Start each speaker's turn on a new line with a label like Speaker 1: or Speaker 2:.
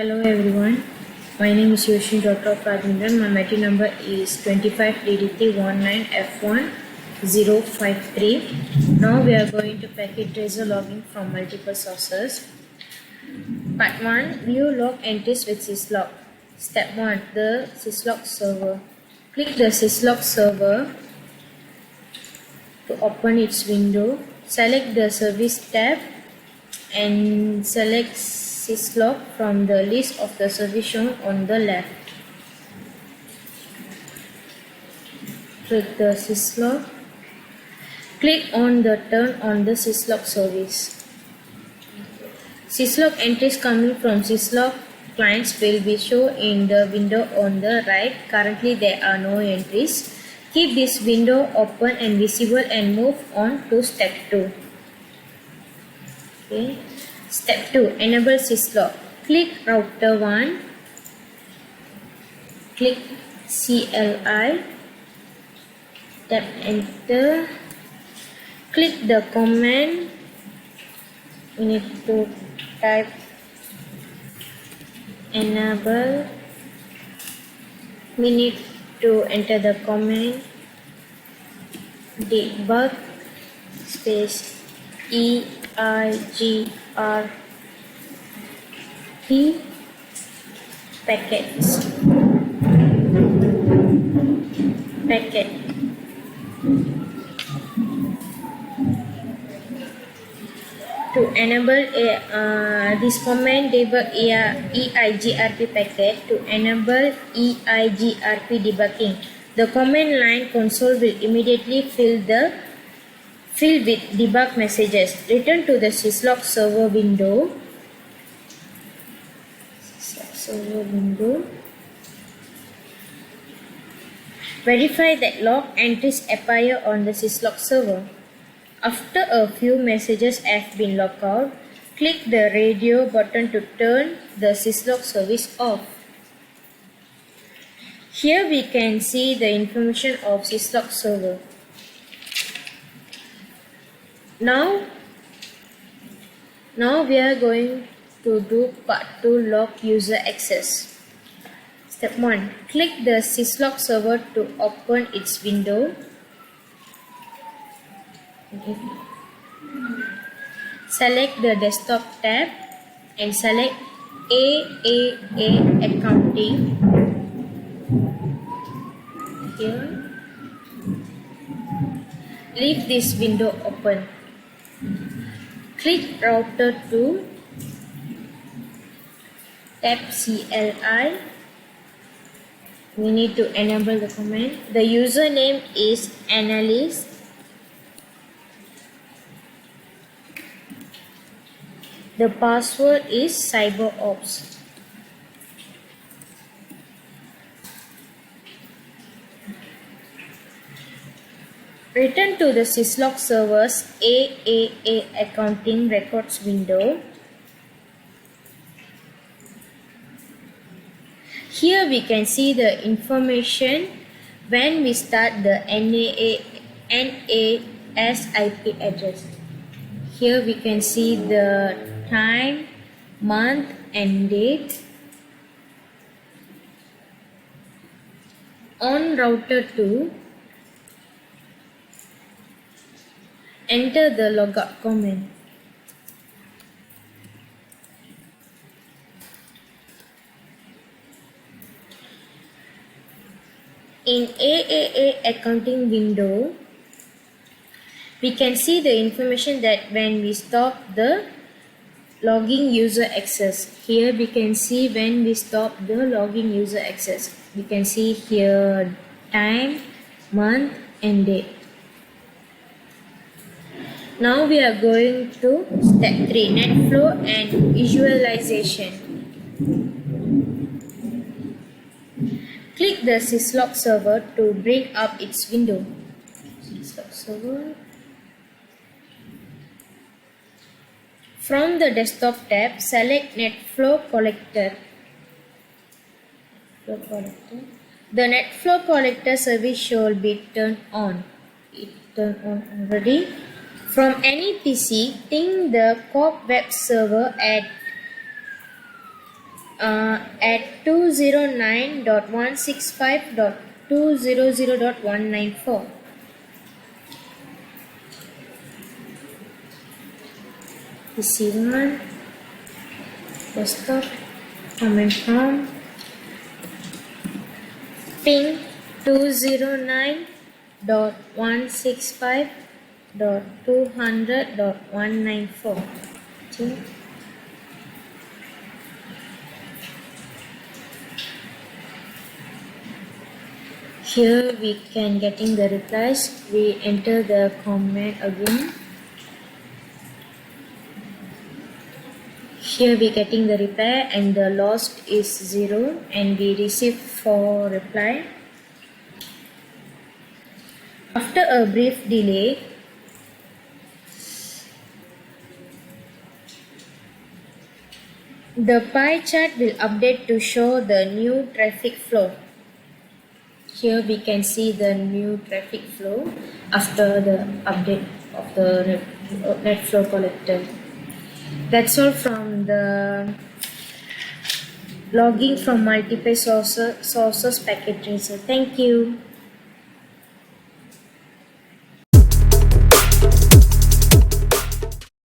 Speaker 1: Hello everyone, my name is Yoshin Dr. Rajendran. My MIT number is 25DDT19F1053. Now we are going to packet tracer logging from multiple sources. Part 1. View log entries with syslog. Step 1. The syslog server. Click the syslog server to open its window. Select the service tab and select syslog from the list of the service shown on the left. Click the syslog. Click on the turn on the syslog service. Syslog entries coming from syslog clients will be shown in the window on the right. Currently there are no entries. Keep this window open and visible and move on to step 2. Okay. Step 2. Enable syslog. Click router 1. Click CLI. Tap enter. Click the command. We need to type enable. We need to enter the command debug space EIGRP packets. Packet. To enable this command debug EIGRP packet, to enable EIGRP debugging, the command line console will immediately fill with debug messages. Return to the syslog server window. Verify that log entries appear on the syslog server. After a few messages have been logged out, click the radio button to turn the syslog service off. Here we can see the information of syslog server. Now we are going to do part 2, log user access. Step 1. Click the syslog server to open its window. Select the desktop tab and select AAA accounting. Here. Leave this window open. Click router 2. Tap CLI. We need to enable the command. The username is analyst. The password is CyberOps. Return to the syslog server's AAA accounting records window. Here we can see the information when we start the NAS IP address. Here we can see the time, month and date. On router 2, enter the logout command. In AAA accounting window, we can see the information that when we stop the logging user access. Here we can see when we stop the logging user access. We can see here time, month and date. Now we are going to step 3, NetFlow and visualization. Click the syslog server to bring up its window. Syslog server. From the desktop tab, select NetFlow Collector. The NetFlow Collector service should be turned on. It turned on already. From any PC, ping the COP web server at at 209.165.200.194. PC1 desktop command prompt ping 209.165.200.194. Okay. Here we can getting the replies. We enter the command again. Here we getting the reply and the lost is 0 and we receive 4 reply. After a brief delay, the pie chart will update to show the new traffic flow. Here we can see the new traffic flow after the update of the net flow collector. That's all from the logging from multiple sources packet tracer. Thank you.